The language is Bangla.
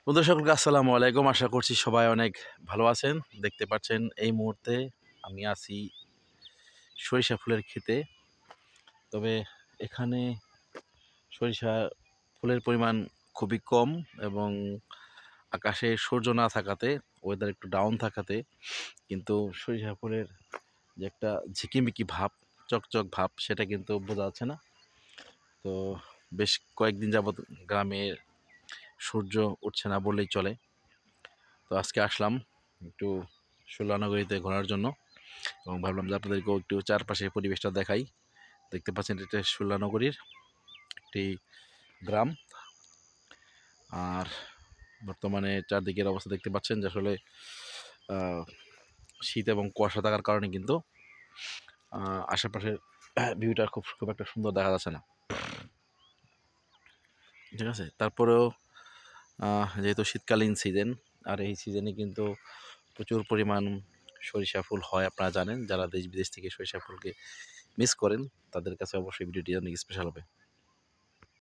বন্ধুরা সকলকে আসসালামু আলাইকুম। আশা করছি সবাই অনেক ভালো আছেন। দেখতে পাচ্ছেন এই মুহূর্তে আমি আছি সরিষা ফুলের ক্ষেতে। তবে এখানে সরিষা ফুলের পরিমাণ খুবই কম এবং আকাশে সূর্য না থাকাতে, ওয়েদার একটু ডাউন থাকাতে কিন্তু সরিষা ফুলের যে একটা ঝিকিমিকি ভাব, চকচক ভাব সেটা কিন্তু বোঝা যাচ্ছে না। তো বেশ কয়েকদিন যাবৎ গ্রামে সূর্য উঠছে না বললেই চলে। তো আজকে আসলাম একটু সুল্লানগরীতে ঘোরার জন্য এবং ভাবলাম যে আপনাদেরকেও একটু চারপাশের পরিবেশটা দেখাই। দেখতে পাচ্ছেন এটা সুল্লানগরীর একটি গ্রাম। আর বর্তমানে চারদিকের অবস্থা দেখতে পাচ্ছেন যে আসলে শীত এবং কুয়াশা থাকার কারণে কিন্তু আশেপাশের ভিউটা খুব একটা সুন্দর দেখা যাচ্ছে না। ঠিক আছে, তারপরেও যেহেতু শীতকালীন সিজন, আর এই সিজনে কিন্তু প্রচুর পরিমাণ সরিষা ফুল হয়। আপনারা জানেন, যারা দেশ বিদেশ থেকে সরিষা ফুলকে মিস করেন তাদের কাছে অবশ্যই ভিডিওটি অনেক স্পেশাল হবে।